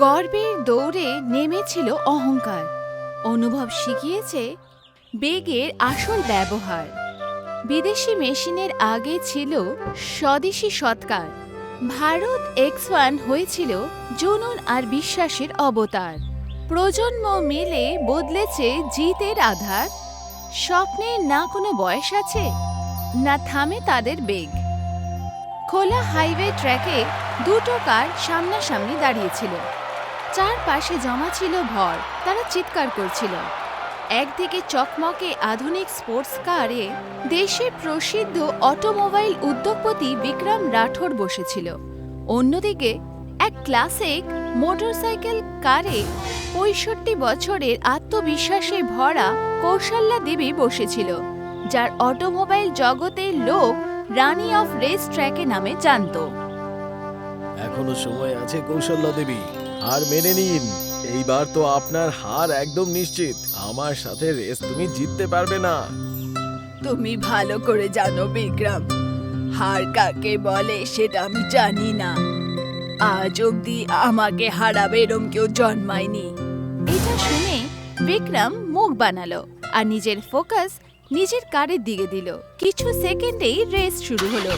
গর্বের দৌড়ে নেমেছিল অহংকার। অনুভব শিখিয়েছে বেগের আসল ব্যবহার। বিদেশি মেশিনের আগে ছিল স্বদেশী সৎকার। ভারত X1 হয়েছিল জুনুন আর বিশ্বাসের অবতার। প্রজন্ম মিলে বদলেছে জিতের আধার। স্বপ্নের না কোনো বয়স আছে, না থামে তাদের বেগ। খোলা হাইওয়ে ট্র্যাকে দুটো কার সামনাসামনি দাঁড়িয়েছিল। চারপাশে জমা ছিল ভর, তারা চিৎকার করছিল। একদিকে চকমকে আধুনিক স্পোর্টস কারে দেশের প্রসিদ্ধ অটোমোবাইল উদ্যোগপতি বিক্রম রাঠোর বসেছিল। অন্যদিকে এক ক্লাসিক মোটরসাইকেল কারে ৬৫ বছরের আত্মবিশ্বাসে ভরা কৌশল্যা দেবী বসেছিল, যার অটোমোবাইল জগতের লোক রানী অফ রেস ট্র্যাকে নামে জানত। এখনো সময় আছে কৌশল্যা দেবী, আর মেনে নিন, এইবার তো আপনার হার একদম নিশ্চিত। আমার সাথে রেস তুমি জিততে পারবে না। তুমি ভালো করে জানো বিক্রম, হার কাকে বলে সেটা আমি জানি না। আজ অব্দি আমাকে হারাবে এরম কেউ জন্মায়নি। এটা শুনে বিক্রম মুখ বানালো আর নিজের ফোকাস নিজের কারের দিকে দিল। কিছু সেকেন্ডেই রেস শুরু হলো।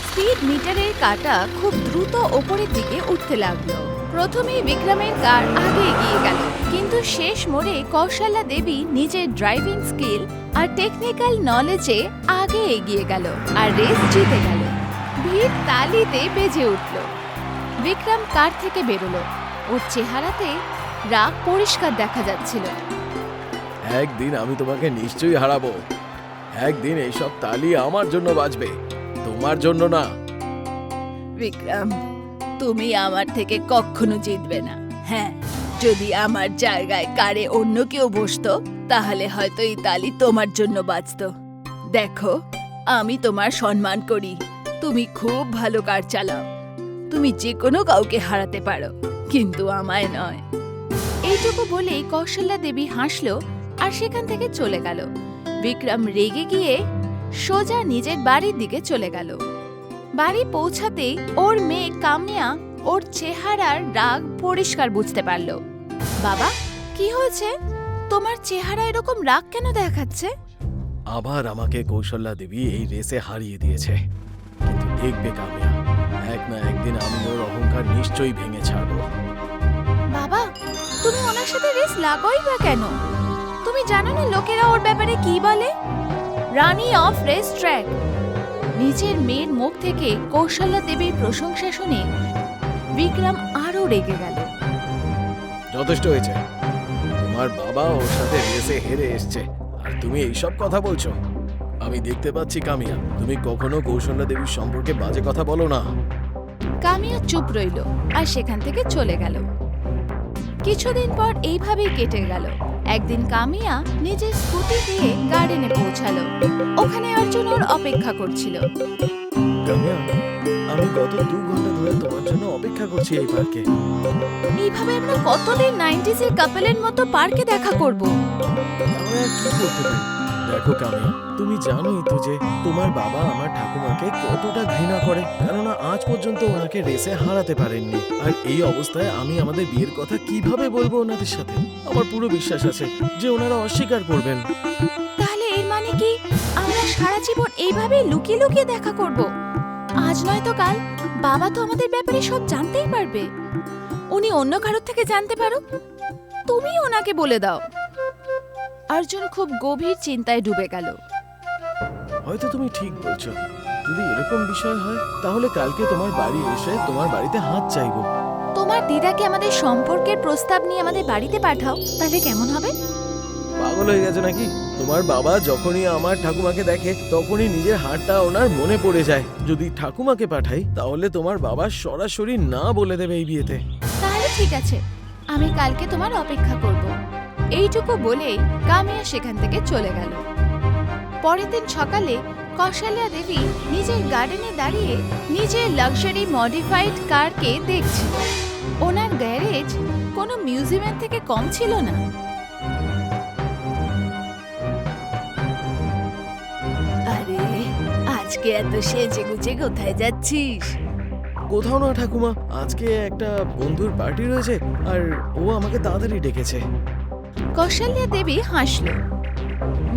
স্পিড মিটারের কাঁটা খুব দ্রুত ওপরের দিকে উঠতে লাগলো। প্রথমেই বিক্রমের কার আগে এগিয়ে গেল, কিন্তু শেষ মোড়ে কৌশল্যা দেবী নিজের ড্রাইভিং স্কিল আর টেকনিক্যাল নলেজে আগে এগিয়ে গেল আর রেস জিতে গেল। ভিড় তালিতে বেজে উঠল। বিক্রম কার থেকে বেরোলো। ওর চেহারাতে রাগ পরিষ্কার দেখা যাচ্ছিল। একদিন আমি তোমাকে নিশ্চয়ই হারাবো। একদিন এইসব তালি আমার জন্য বাজবে, তোমার জন্য না। বিক্রম, তুমি আমার থেকে কখনো জিতবে না। হ্যাঁ, যদি আমার জায়গায় কারে অন্য কেউ বসতো, তাহলে হয়তো এই তালি তোমার জন্য বাজতো। দেখো, আমি তোমার সম্মান করি। তুমি খুব ভালো কার চালাও। তুমি যে কোনো কাউকে হারাতে পারো, কিন্তু আমায় নয়। এইটুকু বলেই কৌশল্যা দেবী হাসলো আর সেখান থেকে চলে গেল। বিক্রম রেগে গিয়ে সোজা নিজের বাড়ির দিকে চলে গেল। বাড়ি পৌঁছাতেই ওর মেয়ে কাম্যা ওর চেহারার রাগ পরিষ্কার বুঝতে পারল। বাবা, কি হয়েছে? তোমার চেহারা এরকম রাগ কেন দেখাচ্ছে? আবার আমাকে কৌশল্যা দেবী এই রেসে হারিয়ে দিয়েছে, কিন্তু দেখবে কামিয়া, এক না একদিন আমি ওর অহংকার নিশ্চয়ই ভেঙে ছাড়বো। বাবা, তুমি ওনার সাথে রেস লাগাই বা কেন? তুমি জানো না লোকেরা ওর ব্যাপারে কি বলে? রানী অফ রেস ট্র্যাক। নিজের মেয়ের মুখ থেকে কৌশল্যা দেবীর প্রশংসা শুনে বিক্রম আরো রেগে গেল। যথেষ্ট হয়েছে, তোমার বাবা ওর সাথে রেসে হেরে এসছে আর তুমি এইসব কথা বলছো। আমি দেখতে পাচ্ছি কামিয়া, তুমি কখনো কৌশল্যা দেবীর সম্পর্কে বাজে কথা বলো না। কামিয়া চুপ রইল আর সেখান থেকে চলে গেল। কিছুদিন পর এইভাবেই কেটে গেল। একদিন কামিয়া নিজের স্কুটি দিয়ে গার্ডেনে পৌঁছালো। ওখানে অর্জুন ওর অপেক্ষা করছিল। কামিয়া, আমি গত 2 ঘন্টা ধরে তোমার জন্য অপেক্ষা করছি এই পার্কে। এইভাবে আমরা কতদিন 90s এর কাপলের মতো পার্কে দেখা করব? আমরা কি করতে পারি? দেখো কামিয়া, তুমি জানোই তো যে তোমার বাবা আমার ঠাকুমাকে কতটা ঘৃণা করে, কেননা আজ পর্যন্ত ওনাকে রেসে হারাতে পারেননি। আর এই অবস্থায় আমি আমাদের বিয়ের কথা কিভাবে বলবো ওনাদের সাথে? আমার পুরো বিশ্বাস আছে যে ওনারা অস্বীকার করবেন। তাহলে এর মানে কি আমরা সারা জীবন এইভাবে লুকিয়ে লুকিয়ে দেখা করব? আজ নয়তো কাল বাবা তো আমাদের ব্যাপারে সব জানতেই পারবে। উনি অন্য কারোর থেকে জানতে পারো, তুমি ওনাকে বলে দাও। অর্জুন খুব গভীর চিন্তায় ডুবে গেল। হয়তো তুমি ঠিক বলছো। যদি এরকম বিষয় হয় তাহলে কালকে তোমার বাড়ি এসে তোমার বাড়িতে হাত চাইবো। তোমার দিদাকে আমাদের সম্পর্কের প্রস্তাব নিয়ে আমাদের বাড়িতে পাঠাও, তাহলে কেমন হবে? পাগল হয়ে গেছে নাকি? তোমার বাবা যখনই আমার ঠাকুমাকে দেখে তখনই নিজের হাতটা ওনার মনে পড়ে যায়। যদি ঠাকুমাকে পাঠাই তাহলে তোমার বাবা সরাসরি না বলে দেবে এই বিয়েতে। তাহলে ঠিক আছে, আমি কালকে তোমার অপেক্ষা করব। এইটুকু বলেই কামিয়া সেখান থেকে চলে গেল। পরের দিন সকালে কৌশল্যা দেবী নিজের গার্ডেনে দাঁড়িয়ে নিজের লাক্সারি মডিফাইড কারকে দেখছিল। ওনার গ্যারেজ কোনো মিউজিয়ামের থেকে কম ছিল না। আরে, আজকে এত সেজে গুজে কোথায় যাচ্ছিস? কোথাও না ঠাকুমা, আজকে একটা বন্ধুর পার্টি রয়েছে আর ও আমাকে তাড়াতাড়ি ডেকেছে। কৌশল্যা দেবী হাসল।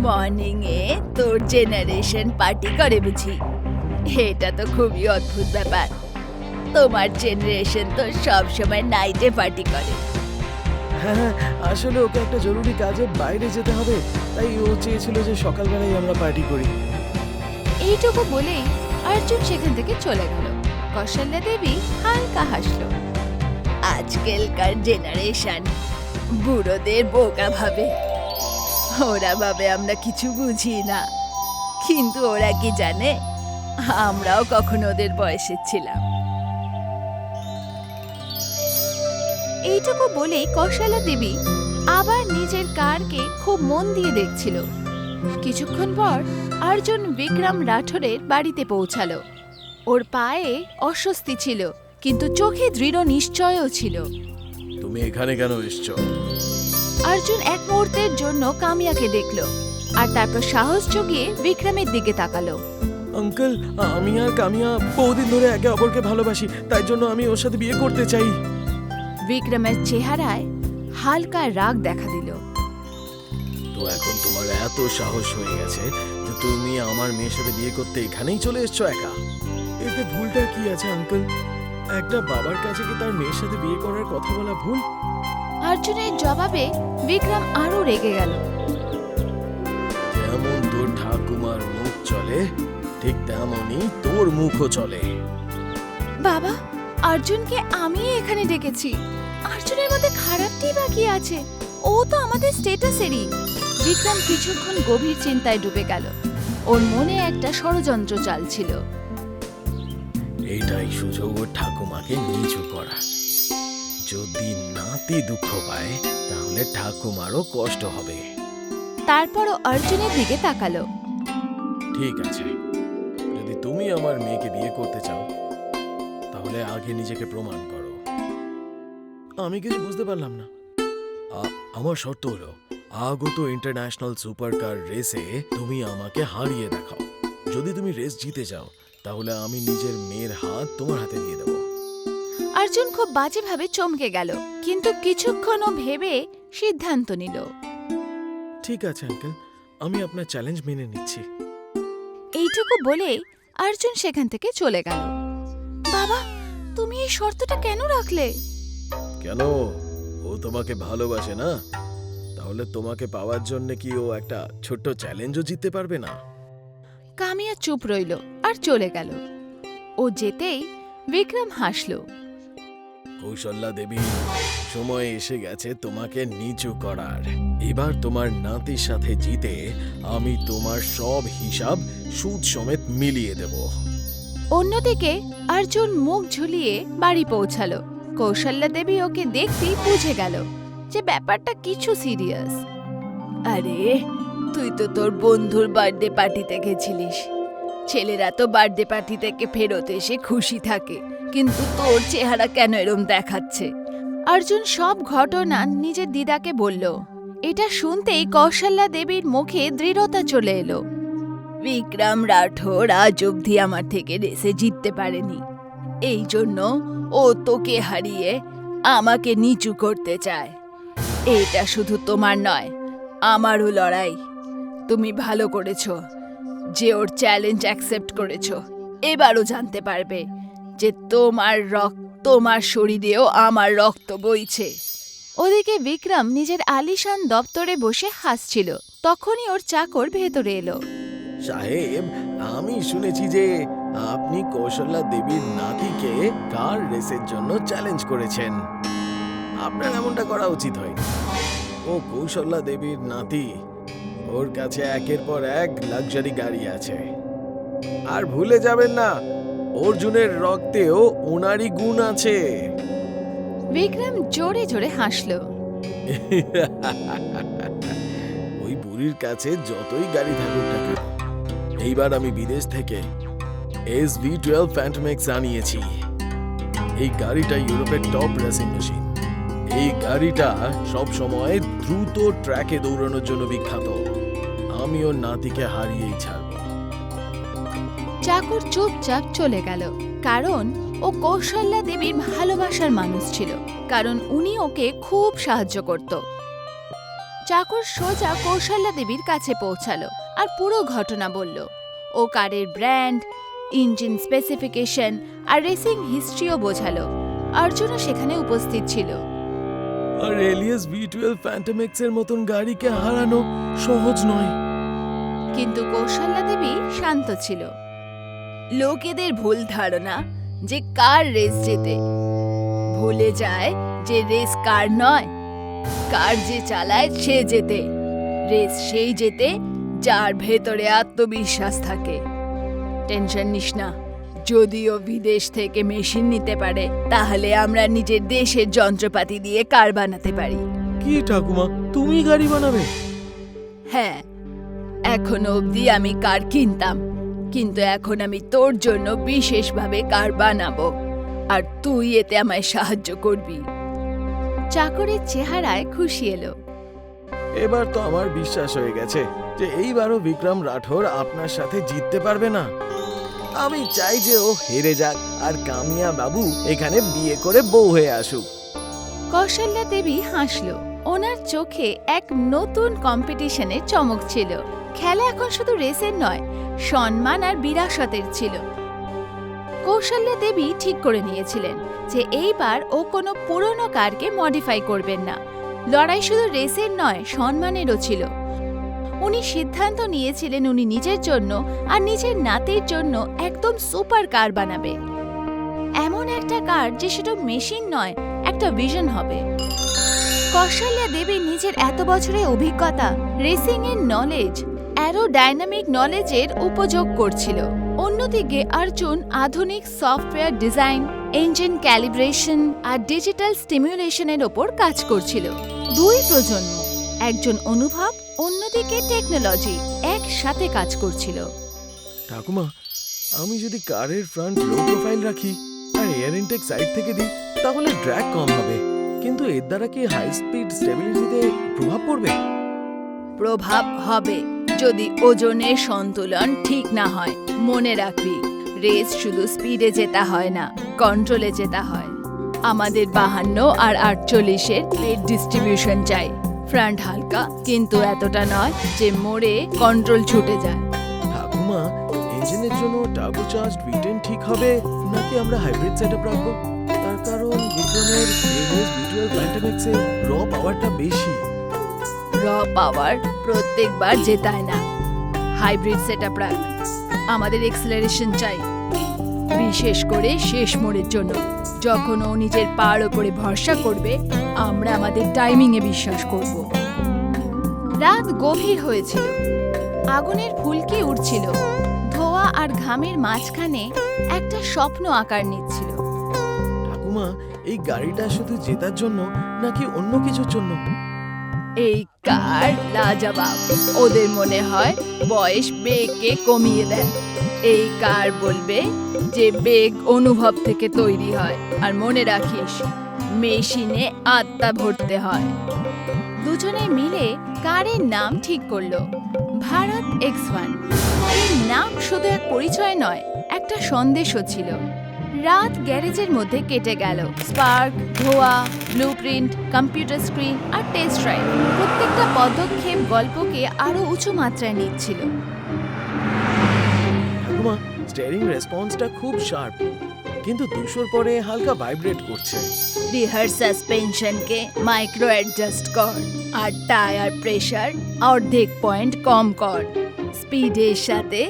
মর্নিং এ তোর জেনারেশন পার্টি করে বুঝি? এটা তো খুবই অদ্ভুত ব্যাপার। তোমার জেনারেশন তো সব সময় নাইটে পার্টি করে। হ্যাঁ হ্যাঁ, আসলে ওকে একটা জরুরি কাজে বাইরে যেতে হবে, তাই ও চেয়েছিল যে সকালবেলায় আমরা পার্টি করি। এইটুকু বলেই অর্জুন সেখান থেকে চলে গেল। কৌশল্যা দেবী হালকা হাসলো। আজকালকার জেনারেশন বুড়োদের বোকা ভাবে। ওরা ভাবে আমরা কিছু বুঝি না, কিন্তু ওরা কি জানে আমরাও কখনো ওদের বয়সের ছিলাম। এইটুকু বলেই কৌশল্যা দেবী আবার নিজের কারকে খুব মন দিয়ে দেখছিল। কিছুক্ষণ পর অর্জুন বিক্রম রাঠোরের বাড়িতে পৌঁছালো। ওর পায়ে অস্বস্তি ছিল, কিন্তু চোখে দৃঢ় নিশ্চয়ও ছিল। তুমি এখানে কেন এসছো? অর্জুন এক মুহূর্তের জন্য কামিয়াকে দেখলো, আর তারপর সাহস জুগিয়ে বিক্রমের দিকে তাকালো। আঙ্কেল, আমি আর কামিয়া বহুদিন ধরে একে অপরকে ভালোবাসি, তাই জন্য আমি ওর সাথে বিয়ে করতে চাই। বিক্রমের চেহারায় হালকা রাগ দেখা দিল। তো এখন তোমার এত সাহস হয়ে গেছে যে তুমি আমার মেয়ের সাথে বিয়ে করতে এখানেই চলে এসছো একা? এতে ভুলটা কি আছে আঙ্কেল? একটা বাবার কাছে কি তার মেয়ের সাথে বিয়ে করার কথা বলা ভুল? অর্জুনের জবাবে বিক্রম আরো রেগে গেল। যেমন তোর ঠাকুমার মুখ চলে, ঠিক তেমনই তোর মুখও চলে। বাবা, অর্জুনকে আমি এখানে ডেকেছি। অর্জুনের মধ্যে খারাপটি বা কি আছে? ও তো আমাদের স্ট্যাটাসেরই। বিক্রম কিছুক্ষণ গভীর চিন্তায় ডুবে গেল। ওর মনে একটা ষড়যন্ত্র চালছিল। এইটাই সুযোগ ওর ঠাকুমাকে নিচু করার। যদি নাতি দুঃখ পায় তাহলে ঠাকুমারও কষ্ট হবে। তারপরও অর্জুনের দিকে তাকালো। ঠিক আছে, যদি তুমি আমার মেয়েকে বিয়ে করতে চাও তাহলে আগে নিজেকে প্রমাণ করো। আমি কিছু বুঝতে পারলাম না। আমার শর্ত হলো আগত ইন্টারন্যাশনাল সুপারকার রেসে তুমি আমাকে হারিয়ে দেখাও। যদি তুমি রেস জিতে যাও তাহলে আমি নিজের মেয়ের হাত তোমার হাতে দিয়ে দেব। অর্জুন খুব বাজেভাবে চমকে গেল, কিন্তু কিছুক্ষণও ভেবে সিদ্ধান্ত নিল। ঠিক আছে আঙ্কেল, আমি আপনার চ্যালেঞ্জ মেনে নিচ্ছি। এইটুকু বলে অর্জুন সেখান থেকে চলে গেল। বাবা, তুমি এই শর্তটা কেন রাখলে? কেন? ও তোমাকে ভালোবাসে না? তাহলে তোমাকে পাওয়ার জন্য কি ও একটা ছোট্ট চ্যালেঞ্জও জিততে পারবে না? কামিয়া চুপ রইল আর চলে গেল। ও যেতেই বিক্রম হাসল। কৌশল্যা দেবী, সময় এসে গেছে তোমাকে নিচু করার। এবার তোমার নাতির সাথে জিতে আমি তোমার সব হিসাব সুদ সমেত মিলিয়ে দেব। অন্যদিকে অর্জুন মুখ ঝুলিয়ে বাড়ি পৌঁছালো। কৌশল্যা দেবী ওকে দেখতেই বুঝে গেল যে ব্যাপারটা কিছু সিরিয়াস। আরে, তুই তো তোর বন্ধুর বার্থডে পার্টিতে গেছিলিস। ছেলেরা তো বার্থডে পার্টি থেকে ফেরত এসে খুশি থাকে, কিন্তু তোর চেহারা কেন এরম দেখাচ্ছে? অর্জুন সব ঘটনা নিজের দিদাকে বলল। এটা শুনতেই কৌশল্যা দেবীর মুখে দৃঢ়তা চলে এলো। বিক্রম রাঠোর আজ অবধি আমার থেকে রেসে জিততে পারেনি, এই জন্য ও তোকে হারিয়ে আমাকে নিচু করতে চায়। এটা শুধু তোমার নয়, আমারও লড়াই। তুমি ভালো করেছো যে ওর চ্যালেঞ্জ অ্যাকসেপ্ট করেছো। এবারও জানতে পারবে যে তোমার শরীরেও আমার রক্ত বইছে। ওদিকে বিক্রম নিজের আলিশান দপ্তরে বসে হাসছিল। তখনই ওর চাকর ভেতরে এলো। সাহেব, আমি শুনেছি যে আপনি কৌশল্যা দেবীর নাতিকে কার রেসের জন্য চ্যালেঞ্জ করেছেন। আপনার এমনটা করা উচিত হয়নি। ও কৌশল্যা দেবীর নাতি, ওর কাছে একের পর এক লাক্সারি গাড়ি আছে। আর ভুলে যাবেন না, অর্জুনের রক্তেও ওনারই গুণ আছে। বিক্রম জোরে জোরে হাসলো। ওই বুড়ির কাছে যতই গাড়ি থাকুক না কেন, এইবার আমি বিদেশ থেকে SV12 ফ্যান্টমেক্স আনিয়েছি। এই গাড়িটা ইউরোপের টপ রেসিং মেশিন। এই গাড়িটা সব সময় দ্রুত ট্র্যাকে দৌড়ানোর জন্য বিখ্যাত। আমি ওর নাতিকে হারিয়েই ছাড়ব। চাকর চুপচাপ চলে গেল, কারণ ও কৌশল্যা দেবীর ভালোবাসার মানুষ ছিল, কারণ উনি ওকে খুব সাহায্য করত। চাকর সোজা কৌশল্যা দেবীর কাছে পৌঁছালো আর পুরো ঘটনা বলল। ও কারের ব্র্যান্ড, ইঞ্জিন স্পেসিফিকেশন আর রেসিং হিস্ট্রিও বোঝালো। অর্জুনও সেখানে উপস্থিত ছিল। আর এলিয়াস V12 ফ্যান্টম এক্স এর মতন গাড়িকে হারানো সহজ নয়। কিন্তু কৌশল্যা দেবী শান্ত ছিল। লোকেদের ভুল ধারণা যে কার রেস জেতে, ভুলে যায় যে রেস কার নয়, কার যে চালায় সে জেতে। রেস সেই জেতে যার ভেতরে আত্মবিশ্বাস থাকে। টেনশন নিস না, যদিও বিদেশ থেকে মেশিন নিতে পারে, তাহলে আমরা নিজের দেশের যন্ত্রপাতি দিয়ে কার বানাতে পারি। কি ঠাকুমা, তুমি গাড়ি বানাবে? হ্যাঁ, এখনো অবধি আমি কার কিনতাম, কিন্তু এখন আমি তোর জন্য বিশেষভাবে কার বানাবো, আর তুই এতে আমায় সাহায্য করবি। চাকরের চেহারায় খুশি এলো। এবার তো আমার বিশ্বাস হয়ে গেছে যে এইবারও বিক্রম রাঠোর আপনার সাথে জিততে পারবে না। আমি চাই যে ও হেরে যাক আর কামিয়া বাবু এখানে বিয়ে করে বউ হয়ে আসুক। কৌশল্যা দেবী হাসলো। ওনার চোখে এক নতুন কম্পিটিশনের চমক ছিল। খেলা এখন শুধু রেসের নয়, সম্মান আর বিরাসতের ছিল। কৌশল্যা দেবী ঠিক করে নিয়েছিলেন যে এইবার ও কোনো পুরনো কারকে মডিফাই করবেন না। লড়াই শুধু রেসের নয়, সম্মানেরও ছিল। উনি সিদ্ধান্ত নিয়েছিলেন উনি নিজের জন্য আর নিজের নাতির জন্য একদম সুপার কার বানাবে। এমন একটা কার যে শুধু মেশিন নয়, একটা ভিশন হবে। কৌশল্যা দেবী নিজের এত বছরের অভিজ্ঞতা, রেসিং এর নলেজ, অ্যারোডাইনামিক নলেজের উপযোগ করছিল। অন্যদিকে অর্জুন আধুনিক সফটওয়্যার ডিজাইন, ইঞ্জিন ক্যালিব্রেশন আর ডিজিটাল স্টিমুলেশনের ওপর কাজ করছিল। দুই প্রজন্ম, একজন অনুভব, অন্যদিকে টেকনোলজি, একসাথে কাজ করছিল। ঠাকুমা, আমি যদি কারের ফ্রন্ট লো প্রোফাইল রাখি আর এয়ার ইনটেক সাইড থেকে দিই, তাহলে ড্র্যাগ কম হবে। কিন্তু এর দ্বারা কি হাই স্পিড স্টেবিলিটিতে প্রভাব পড়বে? প্রভাব হবে, যদি ওজনের সন্তুলন ঠিক না হয়। মনে রাখবি, রেস শুধু স্পিডে জেতা হয় না, কন্ট্রোলে জেতা হয়। আমাদের 52 আর 48-এর প্লেট ডিস্ট্রিবিউশন চাই। ফ্রন্ট হালকা, কিন্তু এতটা নয় যে মোড়ে কন্ট্রোল ছুটে যায়। ঠাকুমা, ইঞ্জিনের জন্য টার্বোচার্জড V10 ঠিক হবে নাকি আমরা হাইব্রিড সেটআপ রাখবো? তার কারণ বিক্রমের এলিয়াস V12 ফ্যান্টম এক্স এর র পাওয়ারটা বেশি। র পাওয়ার প্রত্যেকবার জেতায় না। হাইব্রিড সেটআপ রাখ। আমাদের এক্সেলারেশন চাই, বিশেষ করে শেষ মোড়ের জন্য। যখন ও নিজের পার উপরে ভরসা করবে, আমরা আমাদের টাইমিং এ বিশ্বাস করব। রাত গভীর হয়েছিল, আগুনের ফুলকি উঠছিল, ধোঁয়া আর ঘামের মাঝখানে একটা স্বপ্ন আকার নিচ্ছিল। ঠাকুমা, এই গাড়িটা শুধু জেতার জন্য নাকি অন্য কিছুর জন্য? এই কার লাজবাব। ওদের মনে হয় বয়স বেগকে কমিয়ে দেয়। এই কার বলবে যে বেগ অনুভব থেকে তৈরি হয়। আর মনে রাখিস, মেশিনে আত্মা ভরতে হয়। দুজনে মিলে কারের নাম ঠিক করলো, ভারত X1। এই নাম শুধু এক পরিচয় নয়, একটা সন্দেশও ছিল। রাত গ্যারেজের মধ্যে কেটে গেল। স্পার্ক, ধোয়া, ব্লুপ্রিন্ট, কম্পিউটার স্ক্রিন আর টেস্ট ড্রাইভ, প্রত্যেকটা পদক্ষেপ গল্পকে আরো উঁচু মাত্রায় নিচ্ছিল। ঠাকুমা, স্টিয়ারিং রেসপন্সটা খুব শার্প, কিন্তু 200 পরে হালকা ভাইব্রেট করছে। রিহার সাসপেনশনকে মাইক্রো অ্যাডজাস্ট কর আর টায়ার প্রেসার অর্ধেক পয়েন্ট কম কর। স্পিডের সাথে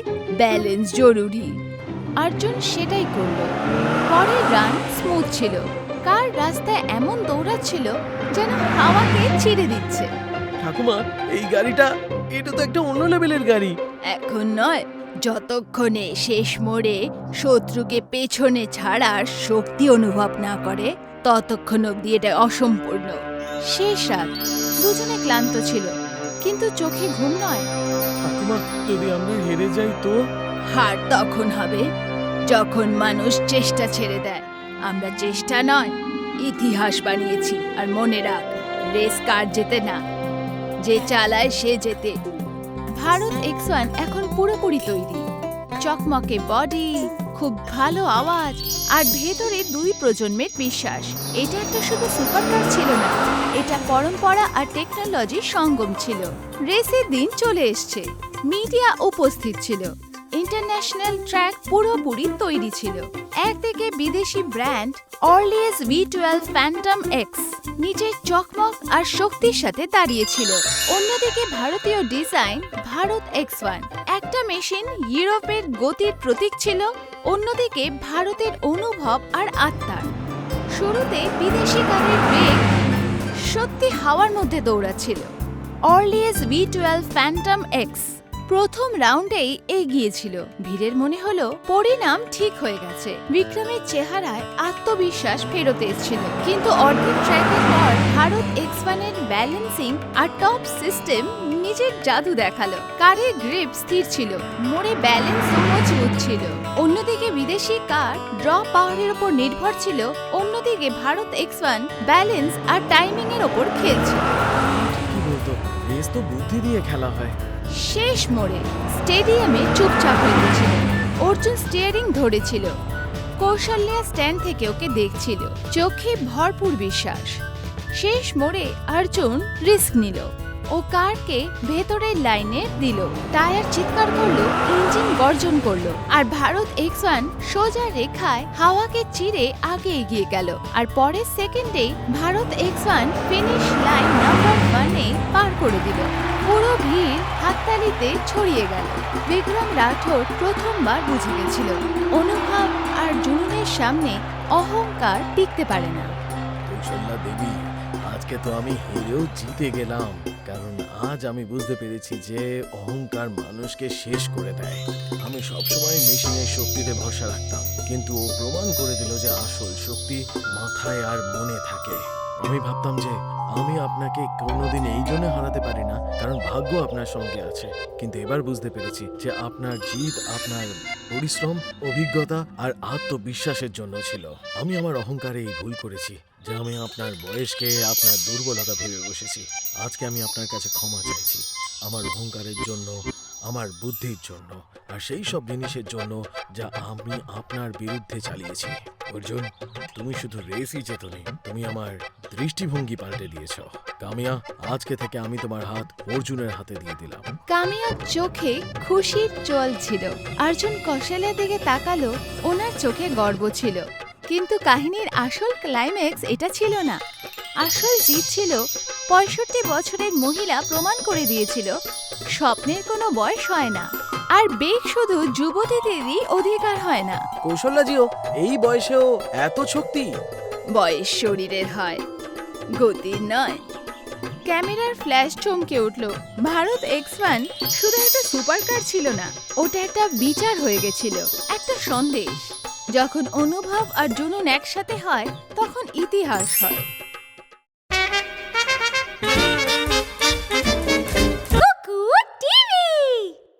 ব্যালেন্স জরুরি। অর্জুন সেটাই করলো। পরের রান স্মুথ ছিল। কার রাস্তায় এমন দৌড়াচ্ছিল যেন হাওয়াকে ছিঁড়ে দিচ্ছে। ঠাকুমা, এই গাড়িটা, এটা তো একটা অন্য লেভেলের গাড়ি। এখন নয়, যতক্ষণে শেষ মোড়ে শত্রুকে পেছনে ছাড়ার শক্তি অনুভব না করে, ততক্ষণ অব্দি এটা অসম্পূর্ণ। শেষ রাত, দুজনে ক্লান্ত ছিল, কিন্তু চোখে ঘুম নয়। ঠাকুমা, যদি আমরা হেরে যাই তো? হার তখন হবে যখন মানুষ চেষ্টা ছেড়ে দেয়। আমরা চেষ্টা নয়, ইতিহাস বানিয়েছি। আর মনে রাখ, রেস কার জেতে না, যে চালায় সে জেতে। ভারত X1 এখন পুরোপুরি তৈরি। চকমকে বডি, খুব ভালো আওয়াজ আর ভেতরে 2 প্রজন্মের বিশ্বাস। এটা একটা শুধু সুপারকার ছিল না, এটা পরম্পরা আর টেকনোলজির সঙ্গম ছিল। রেসের দিন চলে এসছে, মিডিয়া উপস্থিত ছিল, ইন্টারন্যাশনাল ট্র্যাক পুরোপুরি তৈরি ছিল। একদিকে বিদেশি ব্র্যান্ড অরলিয়াস V12 ফ্যান্টম এক্স নিজের চকমক আর শক্তির সাথে দাঁড়িয়েছিল, অন্যদিকে ভারতীয় ডিজাইন ভারত X1 একটা মেশিন ইউরোপের গতির প্রতীক ছিল, অন্যদিকে ভারতের অনুভব আর আত্মার। শুরুতে বিদেশি গাড়ির বেগ সত্যি হাওয়ার মধ্যে দৌড়াচ্ছিল। অরলিয়াস V12 ফ্যান্টম এক্স প্রথম রাউন্ডেই এগিয়েছিল। ভিড়ের মনে হলো পরিণাম ঠিক হয়ে গেছে। বিক্রমের চেহারায় আত্মবিশ্বাস ফেরত এসেছিল, কিন্তু অর্ধেক ট্র্যাকের পর ভারত X1 এর ব্যালেন্সিং আর টপ সিস্টেম নিজের জাদু দেখালো। কারের গ্রিপ স্থির ছিল, মোড়ে ব্যালেন্সও মজবুত ছিল। অন্যদিকে বিদেশি কার ড্র পাওয়ারের উপর নির্ভর ছিল, অন্যদিকে ভারত X1 ব্যালেন্স আর টাইমিং এর উপর খেলছিল। কি বলতো, রেস তো বুদ্ধি দিয়ে খেলা হয়। শেষ মোড়ে স্টেডিয়ামে চুপচাপ হয়ে গেছিল। অর্জুন স্টিয়ারিং ধরেছিল, কৌশল্যা স্ট্যান্ড থেকে ওকে দেখছিল, চোখে ভরপুর বিশ্বাস। শেষ মোড়ে অর্জুন রিস্ক নিল, ও কারকে ভেতরের লাইনে দিল, টায়ার চিৎকার করলো, ইঞ্জিন গর্জন করলো, আর ভারত X1 সোজা রেখায় হাওয়াকে চিরে আগে এগিয়ে গেল। আর পরের সেকেন্ডেই Bharat X1 finish line number 1-এ পার করে দিল। পুরো ভিড় হাততালিতে ছড়িয়ে গেল। বিক্রম রাঠোর প্রথমবার বুঝে গেছিল, অনুভব আর জুনুনের সামনে অহংকার টিকতে পারে না। কৌশল্যা দেবী, আজকে তো আমি হেরেও জিতে গেলাম, কারণ আজ আমি বুঝতে পেরেছি যে অহংকার মানুষকে শেষ করে দেয়। আমি সবসময় মেশিনের শক্তিতে ভরসা রাখতাম, কিন্তু ও প্রমাণ করে দিল যে আসল শক্তি মাথায় আর মনে থাকে। আমি ভাবতাম যে আমি আপনাকে কোনোদিন এই জন্য হারাতে পারি না কারণ ভাগ্য আপনার সঙ্গে আছে, কিন্তু এবার বুঝতে পেরেছি যে আপনার জিত আপনার পরিশ্রম, অভিজ্ঞতা আর আত্মবিশ্বাসের জন্য ছিল। আমি আমার অহংকারে এই ভুল করেছি যে আমি আপনার বয়সকে আপনার দুর্বলতা ভেবে বসেছি। আজকে আমি আপনার কাছে ক্ষমা চাইছি, আমার অহংকারের জন্য, আমার বুদ্ধির জন্য, আর সেই সব জিনিসের জন্য যা আমি আপনার বিরুদ্ধে চালিয়েছি। অর্জুন, তুমি শুধু রেসই জেতনি, তুমি আমার দৃষ্টিভঙ্গি পাল্টে দিয়েছ। কামিয়া, আজকে থেকে আমি তোমার হাত অর্জুনের হাতে দিয়ে দিলাম। কামিয়ার চোখে খুশির জল ছিল। অর্জুন কৌশলের দিকে তাকালো, ওনার চোখে গর্ব ছিল। কিন্তু কাহিনীর আসল ক্লাইম্যাক্স এটা ছিল না। আসল জিত ছিল 65 বছরের মহিলা প্রমাণ করে দিয়েছিল স্বপ্নের কোনো বয়স হয় না, আর বেগ শুধু যুবতীদেরই অধিকার হয় না। কৌশল্যাজিও এই বয়সেও এত শক্তি? বয়স শরীরের হয়, গতির নয়। ক্যামেরার ফ্ল্যাশ চমকে উঠল। ভারত X1 শুধু একটা সুপারকার ছিল না, ওটা একটা বিচার হয়ে গেছিল, একটা সন্দেশ। যখন অনুভব আর জুনুন একসাথে হয় তখন ইতিহাস হয়।